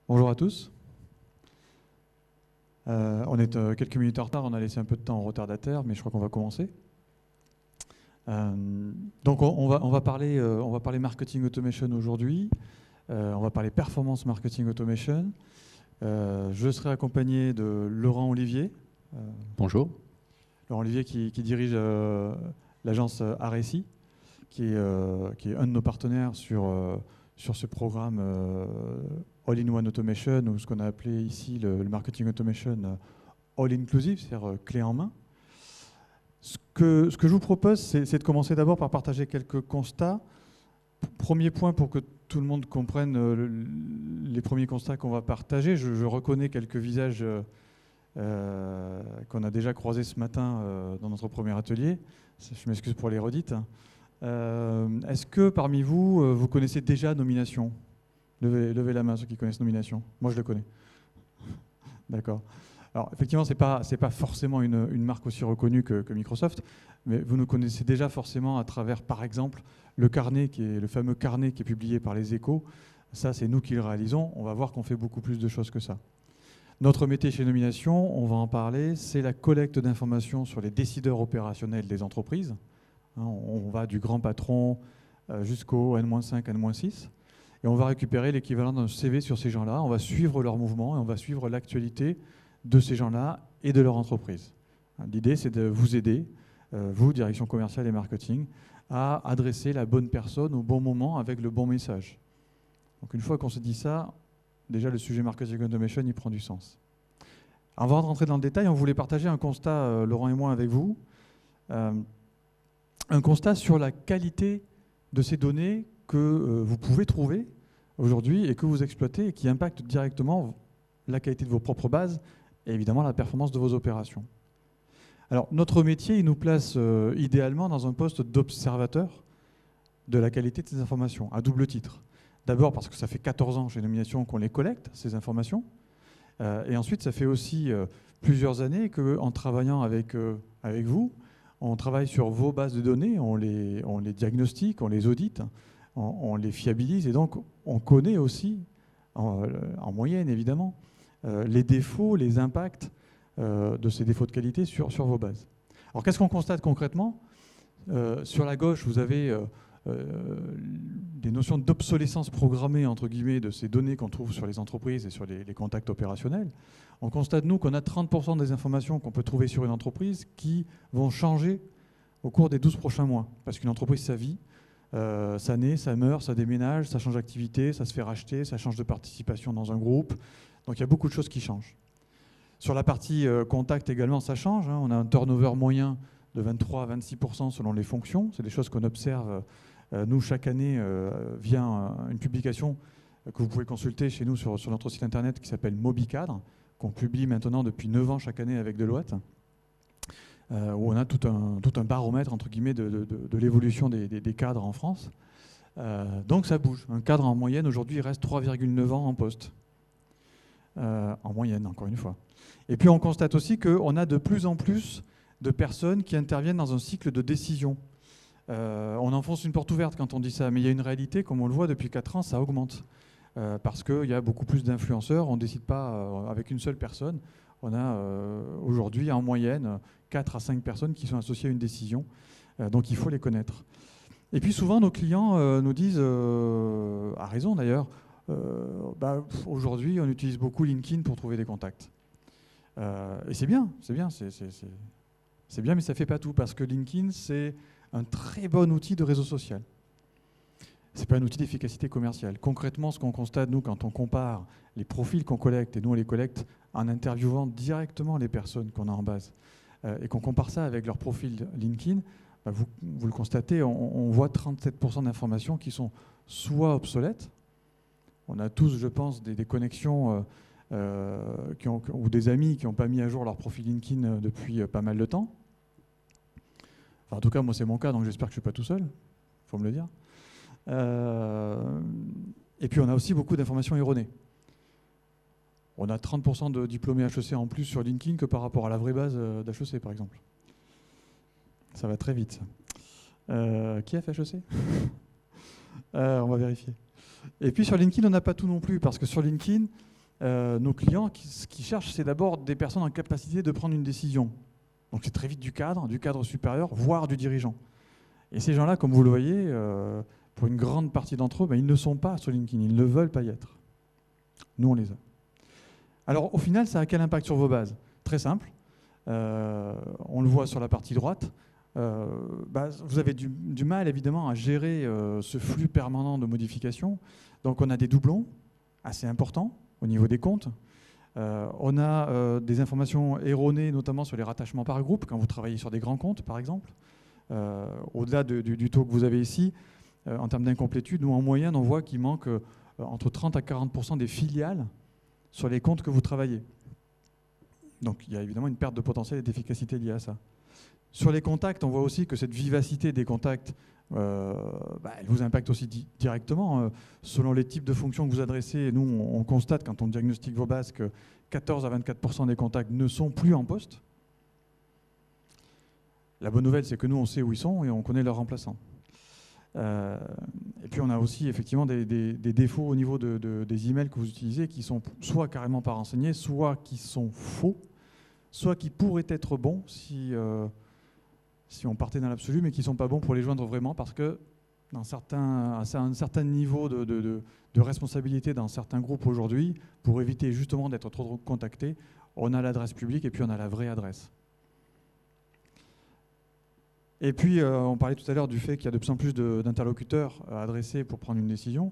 Bonjour à tous. On est quelques minutes en retard, on a laissé un peu de temps aux retardataires, mais je crois qu'on va commencer. Donc on va parler marketing automation aujourd'hui, on va parler performance marketing automation. Je serai accompagné de Laurent Olivier. Bonjour. Laurent Olivier qui dirige l'agence RSI, qui est un de nos partenaires sur ce programme All-in-One Automation, ou ce qu'on a appelé ici le marketing automation all-inclusive, c'est-à-dire clé en main. Ce que je vous propose, c'est de commencer d'abord par partager quelques constats. Premier point pour que tout le monde comprenne les premiers constats qu'on va partager. Je reconnais quelques visages qu'on a déjà croisés ce matin dans notre premier atelier. Je m'excuse pour les redites. Est-ce que parmi vous, vous connaissez déjà Nomination ? Levez la main ceux qui connaissent Nomination. Moi, je le connais. D'accord. Alors, effectivement, ce n'est pas forcément une marque aussi reconnue que Microsoft, mais vous nous connaissez déjà forcément à travers, par exemple, le carnet, qui est le fameux carnet qui est publié par les Échos. Ça, c'est nous qui le réalisons. On va voir qu'on fait beaucoup plus de choses que ça. Notre métier chez Nomination, on va en parler, c'est la collecte d'informations sur les décideurs opérationnels des entreprises. On va du grand patron jusqu'au N-5, N-6. Et on va récupérer l'équivalent d'un CV sur ces gens-là. On va suivre leurs mouvements et on va suivre l'actualité de ces gens-là et de leur entreprise. L'idée, c'est de vous aider, vous, direction commerciale et marketing, à adresser la bonne personne au bon moment avec le bon message. Donc une fois qu'on se dit ça, déjà le sujet marketing automation, il prend du sens. Avant de rentrer dans le détail, on voulait partager un constat, Laurent et moi, avec vous. Un constat sur la qualité de ces données que vous pouvez trouver aujourd'hui et que vous exploitez et qui impactent directement la qualité de vos propres bases et évidemment la performance de vos opérations. Alors notre métier, il nous place idéalement dans un poste d'observateur de la qualité de ces informations, à double titre. D'abord parce que ça fait 14 ans chez Nomination qu'on les collecte, ces informations, et ensuite ça fait aussi plusieurs années qu'en travaillant avec vous, on travaille sur vos bases de données, on les diagnostique, on les audite, on les fiabilise, et donc on connaît aussi, en moyenne évidemment, les défauts, les impacts de ces défauts de qualité sur vos bases. Alors qu'est-ce qu'on constate concrètement ? Sur la gauche, vous avez des notions d'obsolescence programmée, entre guillemets, de ces données qu'on trouve sur les entreprises et sur les contacts opérationnels. On constate, nous, qu'on a 30% des informations qu'on peut trouver sur une entreprise qui vont changer au cours des 12 prochains mois. Parce qu'une entreprise, ça vit, ça naît, ça meurt, ça déménage, ça change d'activité, ça se fait racheter, ça change de participation dans un groupe. Donc il y a beaucoup de choses qui changent. Sur la partie contact également, ça change. On a un turnover moyen de 23 à 26% selon les fonctions. C'est des choses qu'on observe, nous, chaque année, via une publication que vous pouvez consulter chez nous sur notre site internet qui s'appelle Mobicadre, qu'on publie maintenant depuis 9 ans chaque année avec Deloitte, où on a tout un baromètre, entre guillemets, de l'évolution des cadres en France. Donc ça bouge. Un cadre en moyenne, aujourd'hui, il reste 3,9 ans en poste. En moyenne, encore une fois. Et puis on constate aussi qu'on a de plus en plus de personnes qui interviennent dans un cycle de décision. On enfonce une porte ouverte quand on dit ça, mais il y a une réalité, comme on le voit depuis 4 ans, ça augmente. Parce qu'il y a beaucoup plus d'influenceurs, on ne décide pas avec une seule personne. On a aujourd'hui en moyenne 4 à 5 personnes qui sont associées à une décision, donc il faut les connaître. Et puis souvent nos clients nous disent, à raison d'ailleurs, aujourd'hui on utilise beaucoup LinkedIn pour trouver des contacts. Et c'est bien, c'est bien, mais ça ne fait pas tout, parce que LinkedIn c'est un très bon outil de réseau social. Ce n'est pas un outil d'efficacité commerciale. Concrètement, ce qu'on constate, nous, quand on compare les profils qu'on collecte, et nous on les collecte en interviewant directement les personnes qu'on a en base, et qu'on compare ça avec leur profil LinkedIn, vous le constatez, on voit 37% d'informations qui sont soit obsolètes. On a tous, je pense, des connexions ou des amis qui n'ont pas mis à jour leur profil LinkedIn depuis pas mal de temps. Enfin, en tout cas, moi, c'est mon cas, donc j'espère que je ne suis pas tout seul. Il faut me le dire. Et puis, on a aussi beaucoup d'informations erronées. On a 30% de diplômés HEC en plus sur LinkedIn que par rapport à la vraie base d'HEC, par exemple. Ça va très vite. Qui a fait HEC ? On va vérifier. Et puis sur LinkedIn, on n'a pas tout non plus, parce que sur LinkedIn, nos clients, ce qu'ils cherchent, c'est d'abord des personnes en capacité de prendre une décision. Donc c'est très vite du cadre supérieur, voire du dirigeant. Et ces gens-là, comme vous le voyez, pour une grande partie d'entre eux, ben, ils ne sont pas sur LinkedIn, ils ne veulent pas y être. Nous, on les a. Alors au final, ça a quel impact sur vos bases? Très simple. On le voit sur la partie droite. Vous avez du mal évidemment à gérer ce flux permanent de modifications. Donc on a des doublons assez importants au niveau des comptes. On a des informations erronées, notamment sur les rattachements par groupe, quand vous travaillez sur des grands comptes par exemple. Au-delà du taux que vous avez ici, en termes d'incomplétude, nous en moyenne on voit qu'il manque entre 30 à 40% des filiales sur les comptes que vous travaillez. Donc il y a évidemment une perte de potentiel et d'efficacité liée à ça. Sur les contacts, on voit aussi que cette vivacité des contacts, elle vous impacte aussi directement. Selon les types de fonctions que vous adressez, nous, on constate, quand on diagnostique vos bases, que 14 à 24% des contacts ne sont plus en poste. La bonne nouvelle, c'est que nous, on sait où ils sont et on connaît leurs remplaçants. Et puis, on a aussi effectivement des défauts au niveau des emails que vous utilisez qui sont soit carrément pas renseignés, soit qui sont faux, soit qui pourraient être bons si on partait dans l'absolu, mais qui ne sont pas bons pour les joindre vraiment, parce que à un certain niveau de responsabilité dans certains groupes aujourd'hui, pour éviter justement d'être trop contacté, on a l'adresse publique et puis on a la vraie adresse. Et puis, on parlait tout à l'heure du fait qu'il y a de plus en plus d'interlocuteurs adressés pour prendre une décision.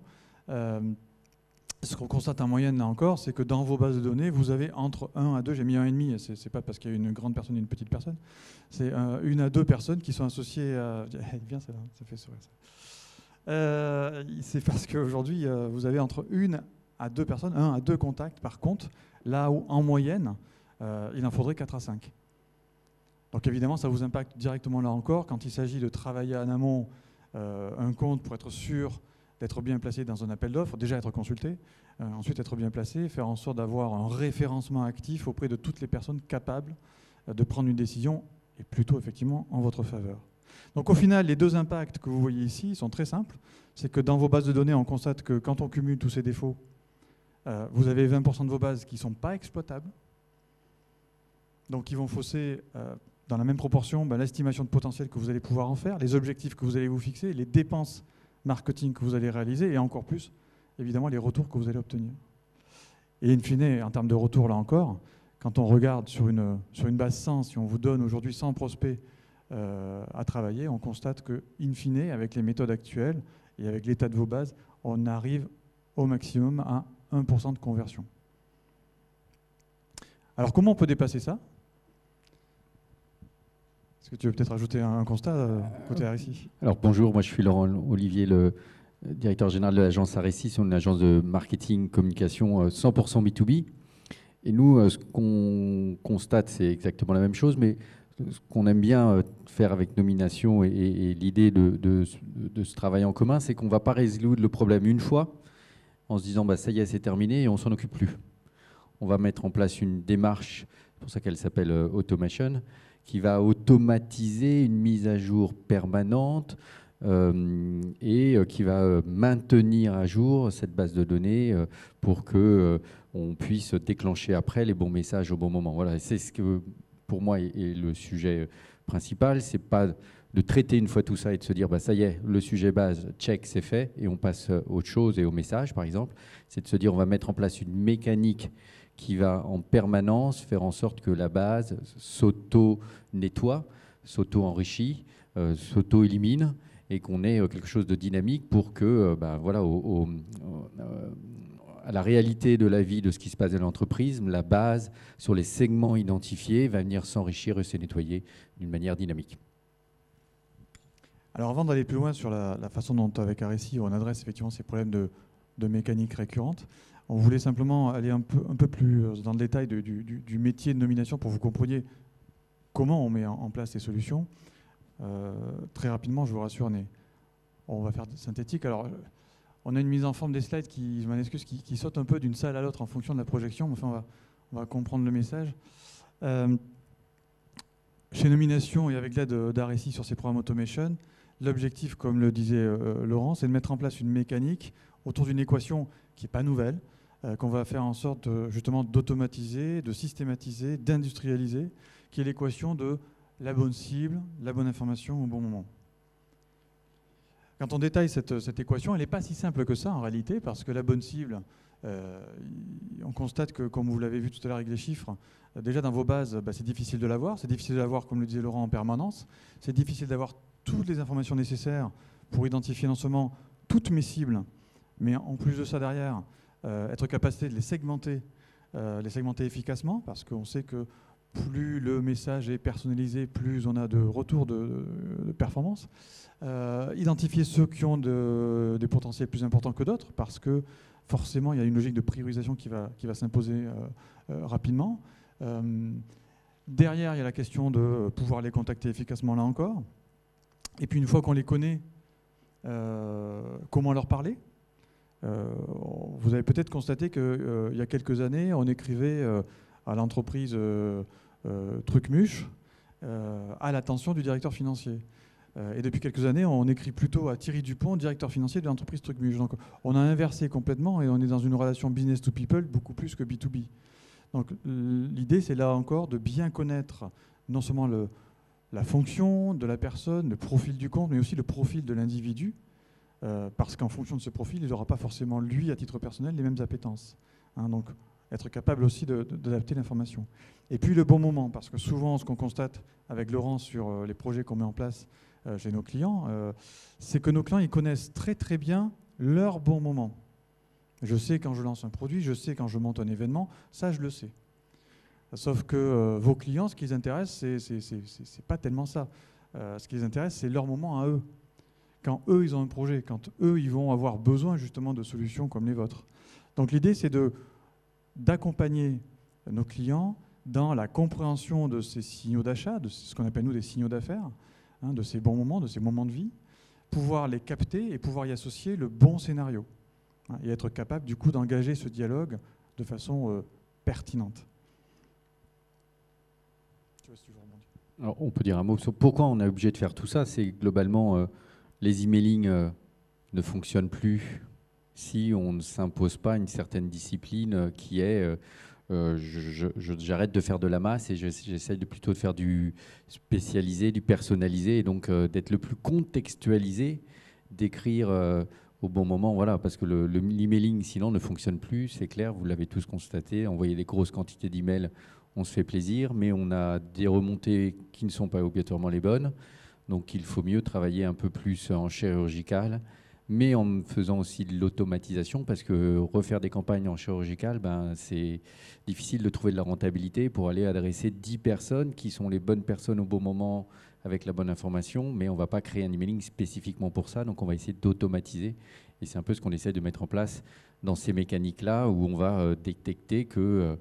Ce qu'on constate en moyenne, là encore, c'est que dans vos bases de données, vous avez entre 1 à 2, j'ai mis 1,5, c'est pas parce qu'il y a une grande personne et une petite personne, c'est 1 à 2 personnes qui sont associées à... Bien, ça fait sourire ça. C'est parce qu'aujourd'hui, vous avez entre 1 à 2 personnes, 1 à 2 contacts par compte, là où en moyenne, il en faudrait 4 à 5. Donc évidemment, ça vous impacte directement là encore, quand il s'agit de travailler en amont un compte pour être sûr d'être bien placé dans un appel d'offres, déjà être consulté, ensuite être bien placé, faire en sorte d'avoir un référencement actif auprès de toutes les personnes capables de prendre une décision, et plutôt effectivement en votre faveur. Donc au final, les deux impacts que vous voyez ici sont très simples. C'est que dans vos bases de données, on constate que quand on cumule tous ces défauts, vous avez 20% de vos bases qui ne sont pas exploitables, donc ils vont fausser dans la même proportion l'estimation de potentiel que vous allez pouvoir en faire, les objectifs que vous allez vous fixer, les dépenses marketing que vous allez réaliser et encore plus, évidemment, les retours que vous allez obtenir. Et in fine, en termes de retours, là encore, quand on regarde sur une base 100, si on vous donne aujourd'hui 100 prospects à travailler, on constate que, in fine, avec les méthodes actuelles et avec l'état de vos bases, on arrive au maximum à 1% de conversion. Alors, comment on peut dépasser ça ? Est-ce que tu veux peut-être ajouter un constat côté RSI ? Alors bonjour, moi je suis Laurent Olivier, le directeur général de l'agence RSI. C'est une agence de marketing, communication 100% B2B. Et nous, ce qu'on constate, c'est exactement la même chose, mais ce qu'on aime bien faire avec Nomination et l'idée de ce travail en commun, c'est qu'on ne va pas résoudre le problème une fois en se disant ça y est, c'est terminé et on ne s'en occupe plus. On va mettre en place une démarche, c'est pour ça qu'elle s'appelle Automation, qui va automatiser une mise à jour permanente et qui va maintenir à jour cette base de données pour qu'on puisse déclencher après les bons messages au bon moment. Voilà, c'est ce que pour moi est le sujet principal. C'est pas de traiter une fois tout ça et de se dire ça y est, le sujet base, check, c'est fait et on passe à autre chose et au message par exemple. C'est de se dire on va mettre en place une mécanique qui va en permanence faire en sorte que la base s'auto-nettoie, s'auto-enrichit, s'auto-élimine et qu'on ait quelque chose de dynamique pour que, à la réalité de la vie de ce qui se passe dans l'entreprise, la base sur les segments identifiés va venir s'enrichir et se nettoyer d'une manière dynamique. Alors avant d'aller plus loin sur la façon dont avec RSI on adresse effectivement ces problèmes de mécanique récurrente, on voulait simplement aller un peu plus dans le détail du métier de nomination pour que vous compreniez comment on met en place ces solutions. Très rapidement, je vous rassure, on va faire synthétique. Alors, on a une mise en forme des slides je m'en excuse, qui saute un peu d'une salle à l'autre en fonction de la projection. Enfin, on va comprendre le message. Chez Nomination et avec l'aide d'RSI sur ces programmes Automation, l'objectif, comme le disait Laurent, c'est de mettre en place une mécanique autour d'une équation qui n'est pas nouvelle, qu'on va faire en sorte justement d'automatiser, de systématiser, d'industrialiser, qui est l'équation de la bonne cible, la bonne information au bon moment. Quand on détaille cette équation, elle n'est pas si simple que ça en réalité, parce que la bonne cible, on constate que, comme vous l'avez vu tout à l'heure avec les chiffres, déjà dans vos bases, c'est difficile de l'avoir. C'est difficile de l'avoir, comme le disait Laurent, en permanence. C'est difficile d'avoir toutes les informations nécessaires pour identifier non seulement toutes mes cibles, mais en plus de ça derrière, être capable de les segmenter efficacement, parce qu'on sait que plus le message est personnalisé, plus on a de retours de performance. Identifier ceux qui ont des potentiels plus importants que d'autres, parce que forcément, il y a une logique de priorisation qui va s'imposer rapidement. Derrière, il y a la question de pouvoir les contacter efficacement là encore. Et puis, une fois qu'on les connaît, comment leur parler ? Vous avez peut-être constaté qu'il y a quelques années, on écrivait à l'entreprise Trucmuche à l'attention du directeur financier. Et depuis quelques années, on écrit plutôt à Thierry Dupont, directeur financier de l'entreprise Trucmuche. Donc on a inversé complètement et on est dans une relation business to people beaucoup plus que B2B. Donc l'idée, c'est là encore de bien connaître non seulement la fonction de la personne, le profil du compte, mais aussi le profil de l'individu, parce qu'en fonction de ce profil, il n'aura pas forcément, lui, à titre personnel, les mêmes appétences. Donc être capable aussi d'adapter l'information. Et puis le bon moment, parce que souvent, ce qu'on constate avec Laurent sur les projets qu'on met en place chez nos clients, c'est que nos clients, ils connaissent très très bien leur bon moment. Je sais quand je lance un produit, je sais quand je monte un événement, ça je le sais. Sauf que vos clients, ce qui les intéresse, c'est pas tellement ça. Ce qui les intéresse, c'est leur moment à eux. Quand eux, ils ont un projet, quand eux, ils vont avoir besoin justement de solutions comme les vôtres. Donc l'idée, c'est d'accompagner nos clients dans la compréhension de ces signaux d'achat, de ce qu'on appelle nous des signaux d'affaires, de ces bons moments, de ces moments de vie, pouvoir les capter et pouvoir y associer le bon scénario, et être capable du coup d'engager ce dialogue de façon pertinente. Je sais pas si tu veux rebondir. Alors, on peut dire un mot sur pourquoi on est obligé de faire tout ça. C'est globalement les emailing ne fonctionnent plus si on ne s'impose pas une certaine discipline qui est j'arrête de faire de la masse et j'essaye plutôt de faire du spécialisé, du personnalisé, et donc d'être le plus contextualisé, d'écrire au bon moment, voilà, parce que l'emailing sinon ne fonctionne plus, c'est clair, vous l'avez tous constaté, envoyer des grosses quantités d'emails, on se fait plaisir, mais on a des remontées qui ne sont pas obligatoirement les bonnes, donc il faut mieux travailler un peu plus en chirurgical, mais en faisant aussi de l'automatisation, parce que refaire des campagnes en chirurgical, c'est difficile de trouver de la rentabilité pour aller adresser 10 personnes qui sont les bonnes personnes au bon moment avec la bonne information, mais on ne va pas créer un emailing spécifiquement pour ça, donc on va essayer d'automatiser. Et c'est un peu ce qu'on essaie de mettre en place dans ces mécaniques-là, où on va détecter que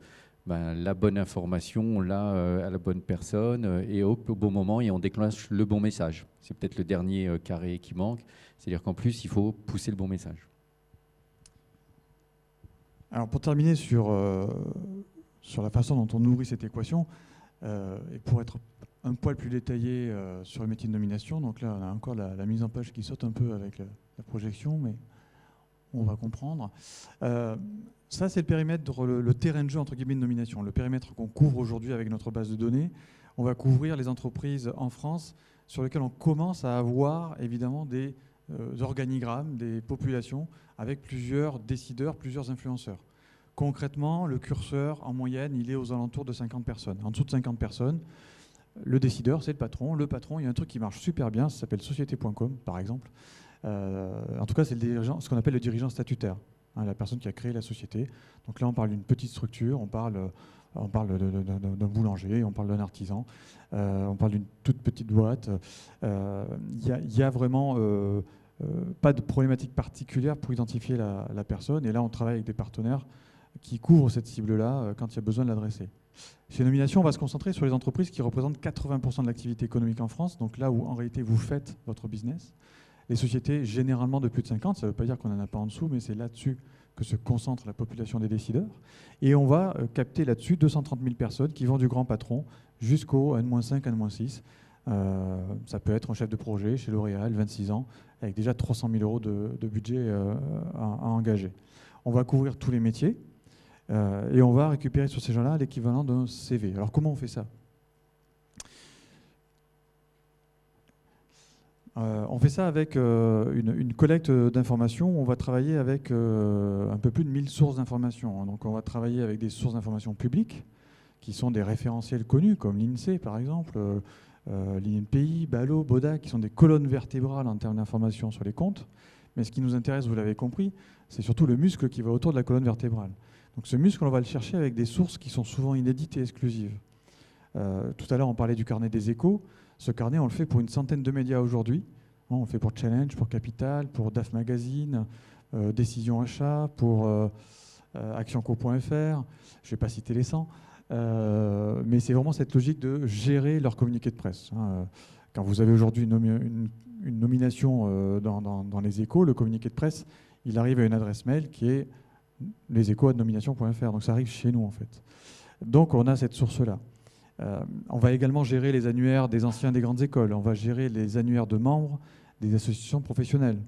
la bonne information, là, à la bonne personne, et au bon moment, et on déclenche le bon message. C'est peut-être le dernier carré qui manque, c'est-à-dire qu'en plus, il faut pousser le bon message. Alors pour terminer sur la façon dont on nourrit cette équation, et pour être un poil plus détaillé sur le métier de nomination, donc là on a encore la mise en page qui saute un peu avec la projection, mais on va comprendre. Ça, c'est le périmètre, le terrain de jeu entre guillemets de nomination, le périmètre qu'on couvre aujourd'hui avec notre base de données. On va couvrir les entreprises en France sur lesquelles on commence à avoir évidemment des organigrammes, des populations avec plusieurs décideurs, plusieurs influenceurs. Concrètement, le curseur, en moyenne, il est aux alentours de 50 personnes. En dessous de 50 personnes, le décideur, c'est le patron. Le patron, il y a un truc qui marche super bien, ça s'appelle société.com, par exemple. En tout cas, c'est ce qu'on appelle le dirigeant statutaire, la personne qui a créé la société. Donc là, on parle d'une petite structure, on parle d'un boulanger, on parle d'un artisan, on parle d'une toute petite boîte. Il y a vraiment pas de problématique particulière pour identifier la personne. Et là, on travaille avec des partenaires qui couvrent cette cible-là quand il y a besoin de l'adresser. Chez Nomination, on va se concentrer sur les entreprises qui représentent 80% de l'activité économique en France, donc là où en réalité vous faites votre business. Les sociétés généralement de plus de 50, ça ne veut pas dire qu'on n'en a pas en dessous, mais c'est là-dessus que se concentre la population des décideurs. Et on va capter là-dessus 230 000 personnes qui vont du grand patron jusqu'au N-5, N-6. Ça peut être un chef de projet chez L'Oréal, 26 ans, avec déjà 300 000 € de budget à engager. On va couvrir tous les métiers. Et on va récupérer sur ces gens-là l'équivalent d'un CV. Alors comment on fait ça ? On fait ça avec une collecte d'informations. On va travailler avec un peu plus de 1000 sources d'informations. Donc on va travailler avec des sources d'informations publiques, qui sont des référentiels connus, comme l'INSEE par exemple, l'INPI, BALO, BODA, qui sont des colonnes vertébrales en termes d'informations sur les comptes. Mais ce qui nous intéresse, vous l'avez compris, c'est surtout le muscle qui va autour de la colonne vertébrale. Donc ce muscle, on va le chercher avec des sources qui sont souvent inédites et exclusives. Tout à l'heure, on parlait du carnet des échos. Ce carnet, on le fait pour une centaine de médias aujourd'hui. On le fait pour Challenge, pour Capital, pour DAF Magazine, Décision Achat, pour actionco.fr. Je ne vais pas citer les 100. Mais c'est vraiment cette logique de gérer leur communiqué de presse. Quand vous avez aujourd'hui une nomination dans les échos, le communiqué de presse, il arrive à une adresse mail qui est leséchos@nomination.fr. Donc ça arrive chez nous en fait. Donc on a cette source-là. On va également gérer les annuaires des anciens des grandes écoles. On va gérer les annuaires de membres des associations professionnelles,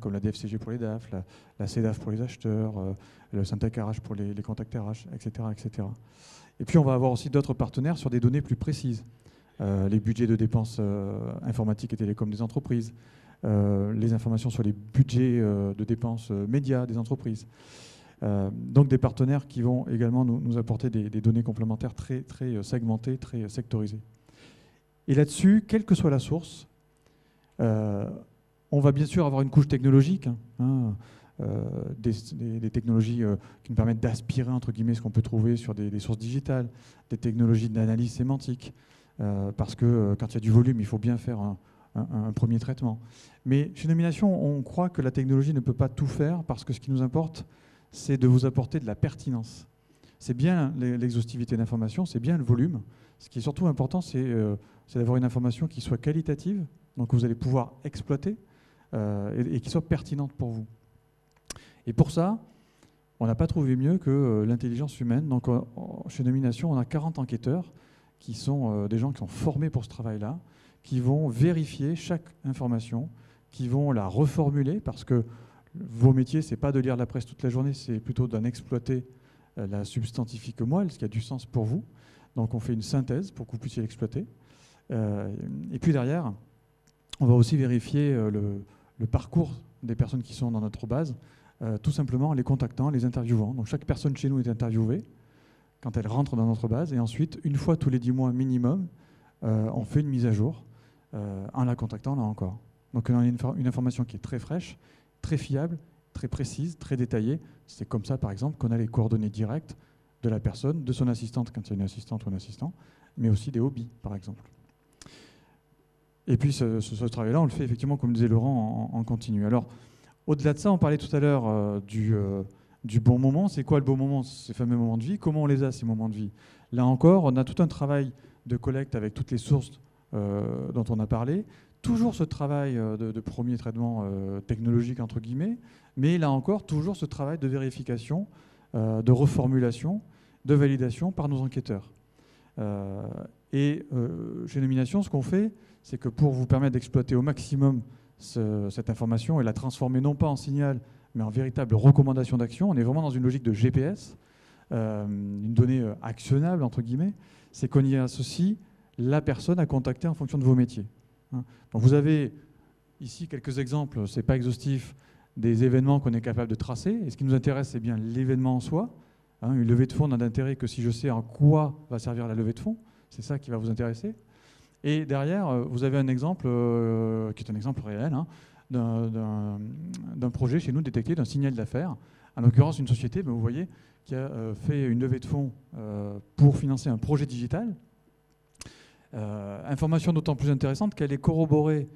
comme la DFCG pour les DAF, la CEDAF pour les acheteurs, le Syntec RH pour les contacts RH, etc., etc. Et puis on va avoir aussi d'autres partenaires sur des données plus précises. Les budgets de dépenses informatiques et télécoms des entreprises, les informations sur les budgets de dépenses médias des entreprises. Donc des partenaires qui vont également nous apporter des données complémentaires très, très segmentées, très sectorisées. Et là-dessus, quelle que soit la source, on va bien sûr avoir une couche technologique, des technologies qui nous permettent d'aspirer entre guillemets ce qu'on peut trouver sur des sources digitales, des technologies d'analyse sémantique, parce que quand il y a du volume, il faut bien faire un premier traitement. Mais chez Nomination, on croit que la technologie ne peut pas tout faire, parce que ce qui nous importe, c'est de vous apporter de la pertinence. C'est bien l'exhaustivité d'information, c'est bien le volume. Ce qui est surtout important, c'est d'avoir une information qui soit qualitative, donc que vous allez pouvoir exploiter, et qui soit pertinente pour vous. Et pour ça, on n'a pas trouvé mieux que l'intelligence humaine. Donc chez Nomination, on a 40 enquêteurs qui sont des gens qui sont formés pour ce travail-là, qui vont vérifier chaque information, qui vont la reformuler, parce que vos métiers, ce n'est pas de lire la presse toute la journée, c'est plutôt d'en exploiter la substantifique moelle, ce qui a du sens pour vous. Donc on fait une synthèse pour que vous puissiez l'exploiter. Et puis derrière, on va aussi vérifier le parcours des personnes qui sont dans notre base, tout simplement en les contactant, les interviewant. Donc chaque personne chez nous est interviewée quand elle rentre dans notre base. Et ensuite, une fois tous les 10 mois minimum, on fait une mise à jour en la contactant là encore. Donc on a une information qui est très fraîche, très fiable, très précise, très détaillée. C'est comme ça, par exemple, qu'on a les coordonnées directes de la personne, de son assistante quand il y a une assistante ou un assistant, mais aussi des hobbies, par exemple. Et puis ce travail-là, on le fait effectivement, comme disait Laurent, en continu. Alors, au-delà de ça, on parlait tout à l'heure du bon moment. C'est quoi le bon moment, ces fameux moments de vie? Comment on les a, ces moments de vie? Là encore, on a tout un travail de collecte avec toutes les sources dont on a parlé. Toujours ce travail de premier traitement technologique, entre guillemets, mais là encore, toujours ce travail de vérification, de reformulation, de validation par nos enquêteurs. Chez Nomination, ce qu'on fait, c'est que pour vous permettre d'exploiter au maximum cette information et la transformer non pas en signal, mais en véritable recommandation d'action, on est vraiment dans une logique de GPS, une donnée actionnable, entre guillemets, c'est qu'on y associe la personne à contacter en fonction de vos métiers. Donc vous avez ici quelques exemples, ce n'est pas exhaustif, des événements qu'on est capable de tracer. Et ce qui nous intéresse, c'est bien l'événement en soi. Une levée de fonds n'a d'intérêt que si je sais en quoi va servir la levée de fonds. C'est ça qui va vous intéresser. Et derrière, vous avez un exemple qui est un exemple réel, d'un projet chez nous détecté, d'un signal d'affaires. En l'occurrence, une société, vous voyez, qui a fait une levée de fonds pour financer un projet digital. Information d'autant plus intéressante qu'elle est corroborée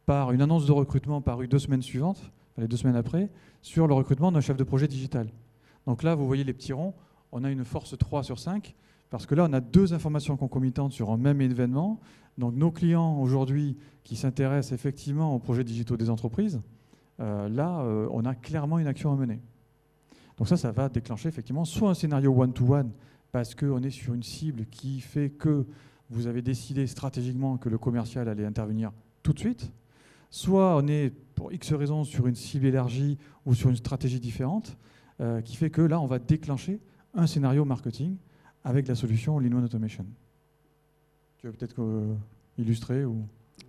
par une annonce de recrutement parue 2 semaines suivantes, les 2 semaines après, sur le recrutement d'un chef de projet digital. Donc là, vous voyez les petits ronds, on a une force 3 sur 5, parce que là, on a 2 informations concomitantes sur un même événement. Donc nos clients aujourd'hui qui s'intéressent effectivement aux projets digitaux des entreprises, on a clairement une action à mener. Donc ça va déclencher effectivement soit un scénario one-to-one, parce qu'on est sur une cible qui fait que vous avez décidé stratégiquement que le commercial allait intervenir tout de suite, soit on est, pour X raisons, sur une cible élargie ou sur une stratégie différente, qui fait que là, on va déclencher un scénario marketing avec la solution All-in-One Automation. Tu veux peut-être illustrer ou...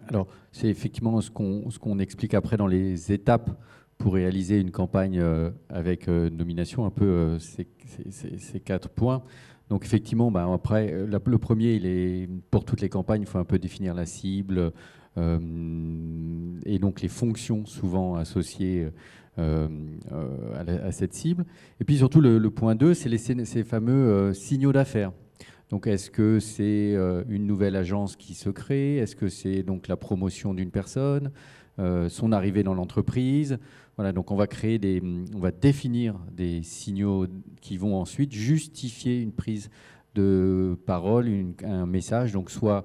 Alors, c'est effectivement ce qu'on explique après dans les étapes pour réaliser une campagne avec nomination, un peu ces 4 points. Donc, effectivement, après, le premier, il est, pour toutes les campagnes, il faut un peu définir la cible et donc les fonctions souvent associées à cette cible. Et puis surtout, le point 2, c'est ces fameux signaux d'affaires. Donc, est-ce que c'est une nouvelle agence qui se crée? Est-ce que c'est donc la promotion d'une personne, son arrivée dans l'entreprise? Voilà, donc on va définir des signaux qui vont ensuite justifier une prise de parole, un message, donc soit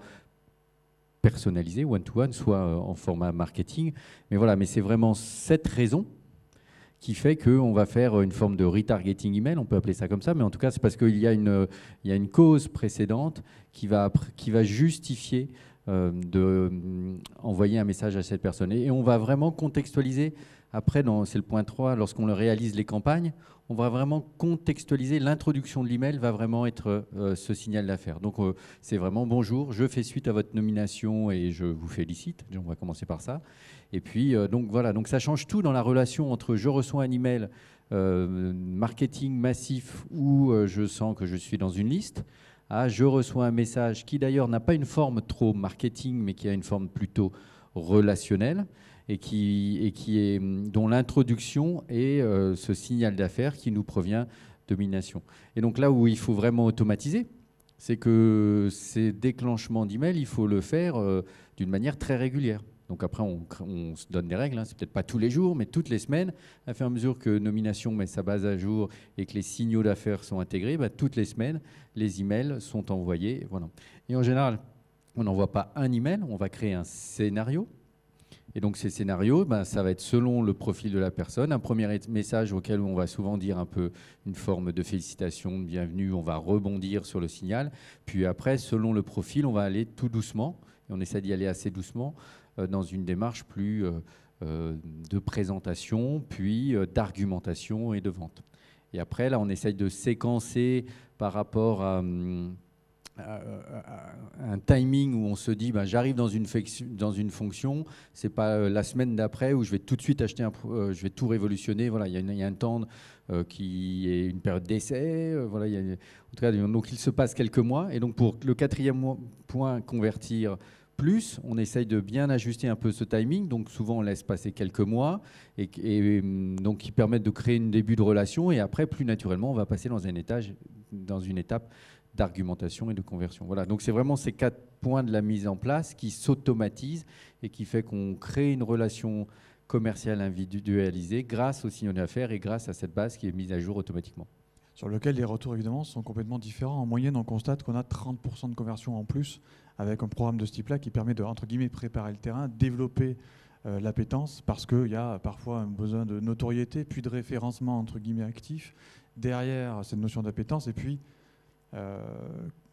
personnalisé, one-to-one, soit en format marketing. Mais voilà, mais c'est vraiment cette raison qui fait qu'on va faire une forme de retargeting email, on peut appeler ça comme ça, mais en tout cas, c'est parce qu'il y a une cause précédente qui va justifier d'envoyer un message à cette personne. Et on va vraiment contextualiser, après, c'est le point 3, lorsqu'on réalise les campagnes, on va vraiment contextualiser, l'introduction de l'email va vraiment être ce signal d'affaires. Donc, c'est vraiment « Bonjour, je fais suite à votre nomination et je vous félicite ». On va commencer par ça. Et puis, donc voilà, donc ça change tout dans la relation entre je reçois un email marketing massif où je sens que je suis dans une liste, à je reçois un message qui d'ailleurs n'a pas une forme trop marketing, mais qui a une forme plutôt relationnelle et dont l'introduction est ce signal d'affaires qui nous provient de nomination. Et donc là où il faut vraiment automatiser, c'est que ces déclenchements d'email, il faut le faire d'une manière très régulière. Donc après, on se donne des règles, hein. C'est peut-être pas tous les jours, mais toutes les semaines, à fur et à mesure que nomination met sa base à jour et que les signaux d'affaires sont intégrés, toutes les semaines, les emails sont envoyés. Voilà. Et en général, on n'envoie pas un email, on va créer un scénario. Et donc ces scénarios, ça va être selon le profil de la personne. Un premier message auquel on va souvent dire un peu une forme de félicitation, de bienvenue, on va rebondir sur le signal. Puis après, selon le profil, on va aller tout doucement, et on essaie d'y aller assez doucement, dans une démarche plus de présentation, puis d'argumentation et de vente. Et après, là, on essaye de séquencer par rapport à un timing où on se dit j'arrive dans une fonction, c'est pas la semaine d'après où je vais tout de suite acheter je vais tout révolutionner. Voilà, il y a un temps qui est une période d'essai. Voilà, en tout cas, donc il se passe quelques mois. Et donc pour le 4e point, convertir plus, on essaye de bien ajuster un peu ce timing. Donc souvent on laisse passer quelques mois et donc qui permettent de créer un début de relation. Et après, plus naturellement, on va passer dans une étape d'argumentation et de conversion. Voilà, donc c'est vraiment ces 4 points de la mise en place qui s'automatisent et qui fait qu'on crée une relation commerciale individualisée grâce aux signaux d'affaires et grâce à cette base qui est mise à jour automatiquement. Sur lequel les retours évidemment sont complètement différents. En moyenne, on constate qu'on a 30% de conversion en plus avec un programme de ce type-là qui permet de, entre guillemets, préparer le terrain, développer l'appétence, parce qu'il y a parfois un besoin de notoriété, puis de référencement, entre guillemets, actif, derrière cette notion d'appétence, et puis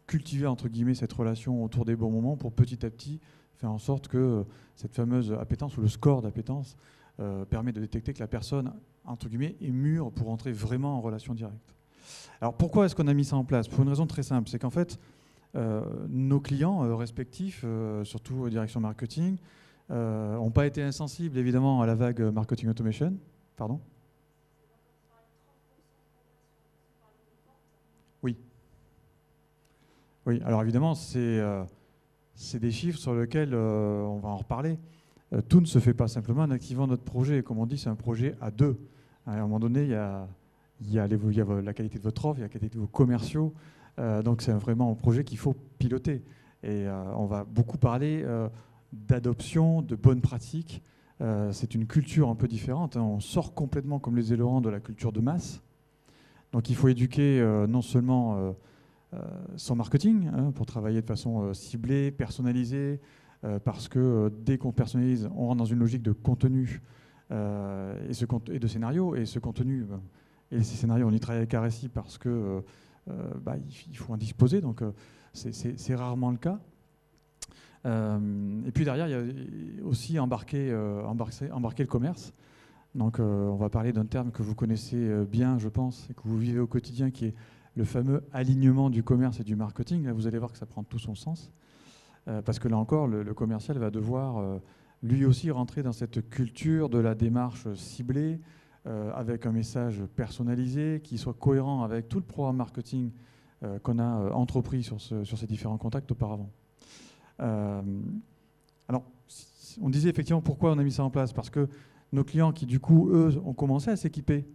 cultiver entre guillemets cette relation autour des bons moments pour petit à petit faire en sorte que cette fameuse appétence ou le score d'appétence permet de détecter que la personne entre guillemets est mûre pour entrer vraiment en relation directe. Alors pourquoi est-ce qu'on a mis ça en place? Pour une raison très simple, c'est qu'en fait nos clients respectifs, surtout direction marketing, n'ont pas été insensibles évidemment à la vague marketing automation. Pardon? Oui. Oui, alors évidemment, c'est des chiffres sur lesquels on va en reparler. Tout ne se fait pas simplement en activant notre projet. Comme on dit, c'est un projet à deux. À un moment donné, il y a la qualité de votre offre, il y a la qualité de vos commerciaux. Donc c'est vraiment un projet qu'il faut piloter. Et on va beaucoup parler d'adoption, de bonnes pratiques. C'est une culture un peu différente. On sort complètement, comme les ailerons, de la culture de masse. Donc il faut éduquer non seulement son marketing, pour travailler de façon ciblée, personnalisée, parce que dès qu'on personnalise, on rentre dans une logique de contenu et de scénario. Et ce contenu et ces scénarios, on y travaille avec RSI parce que il faut en disposer, donc c'est rarement le cas. Et puis derrière, il y a aussi embarquer le commerce. Donc on va parler d'un terme que vous connaissez bien, je pense, et que vous vivez au quotidien, qui est le fameux alignement du commerce et du marketing. Là, vous allez voir que ça prend tout son sens. Parce que là encore, le commercial va devoir lui aussi rentrer dans cette culture de la démarche ciblée, avec un message personnalisé qui soit cohérent avec tout le programme marketing qu'on a entrepris sur ces différents contacts auparavant. Alors, on disait effectivement pourquoi on a mis ça en place, parce que nos clients qui du coup, eux, ont commencé à s'équiper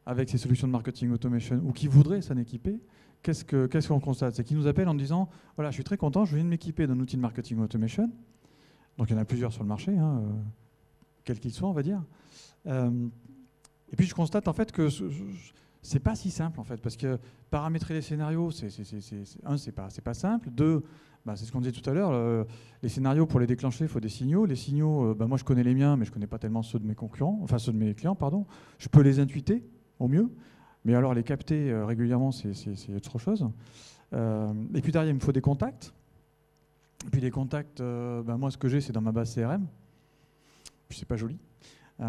avec ces solutions de marketing automation ou qui voudraient s'en équiper, qu'est-ce qu'on constate? C'est qu'ils nous appellent en disant « Voilà, je suis très content, je viens de m'équiper d'un outil de marketing automation. » Donc il y en a plusieurs sur le marché, hein, quel qu'il soit, on va dire. Et puis je constate en fait que c'est pas si simple en fait, parce que paramétrer les scénarios, c'est pas simple. Deux, c'est ce qu'on disait tout à l'heure, les scénarios pour les déclencher, il faut des signaux. Les signaux, moi je connais les miens, mais je connais pas tellement ceux de mes concurrents, enfin ceux de mes clients, pardon. Je peux les intuiter au mieux, mais alors les capter régulièrement, c'est autre chose. Et puis derrière, il me faut des contacts. Et puis les contacts, moi ce que j'ai, c'est dans ma base CRM. Puis c'est pas joli.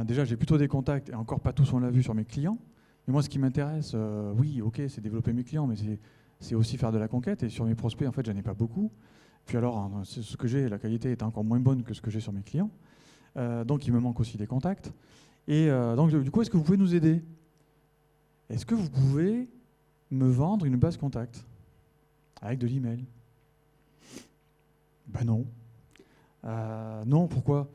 Déjà, j'ai plutôt des contacts, et encore pas tous on l'a vu sur mes clients. Mais moi, ce qui m'intéresse, oui, ok, c'est développer mes clients, mais c'est aussi faire de la conquête. Et sur mes prospects, en fait, j'en ai pas beaucoup. Puis alors, ce que j'ai, la qualité est encore moins bonne que ce que j'ai sur mes clients. Donc, il me manque aussi des contacts. Et donc, du coup, est-ce que vous pouvez nous aider? Est-ce que vous pouvez me vendre une base contact avec de l'email? Ben non. Non, pourquoi?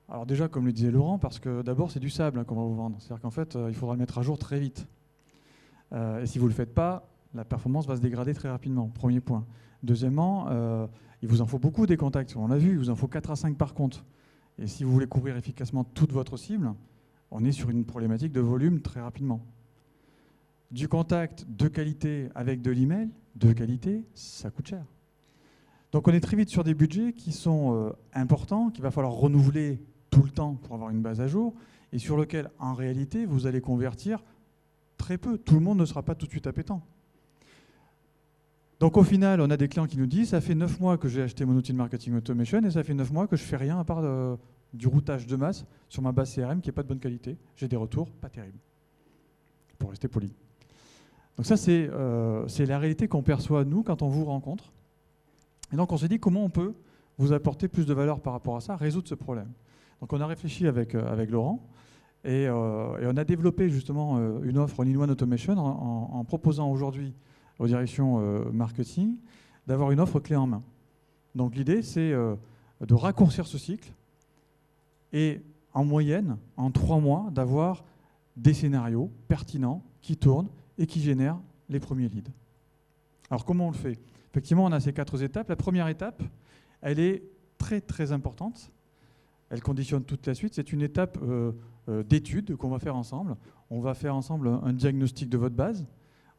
Alors déjà, comme le disait Laurent, parce que d'abord, c'est du sable qu'on va vous vendre. C'est-à-dire qu'en fait, il faudra le mettre à jour très vite. Et si vous ne le faites pas, la performance va se dégrader très rapidement, premier point. Deuxièmement, il vous en faut beaucoup des contacts. On l'a vu, il vous en faut 4 à 5 par compte. Et si vous voulez couvrir efficacement toute votre cible, on est sur une problématique de volume très rapidement. Du contact de qualité avec de l'email, de qualité, ça coûte cher. Donc on est très vite sur des budgets qui sont importants, qu'il va falloir renouveler tout le temps pour avoir une base à jour, et sur lequel, en réalité, vous allez convertir très peu. Tout le monde ne sera pas tout de suite appétant. Donc au final, on a des clients qui nous disent « Ça fait 9 mois que j'ai acheté mon outil de marketing automation et ça fait 9 mois que je ne fais rien à part du routage de masse sur ma base CRM qui n'est pas de bonne qualité. J'ai des retours pas terribles. » Pour rester poli. Donc ça, c'est la réalité qu'on perçoit, nous, quand on vous rencontre. Et donc on s'est dit comment on peut vous apporter plus de valeur par rapport à ça, résoudre ce problème. Donc on a réfléchi avec Laurent et on a développé justement une offre en in-one automation en proposant aujourd'hui aux directions marketing d'avoir une offre clé en main. Donc l'idée c'est de raccourcir ce cycle et en moyenne, en 3 mois, d'avoir des scénarios pertinents qui tournent et qui génèrent les premiers leads. Alors comment on le fait? Effectivement, on a ces 4 étapes. La première étape, elle est très très importante. Elle conditionne toute la suite. C'est une étape d'étude qu'on va faire ensemble. On va faire ensemble un diagnostic de votre base.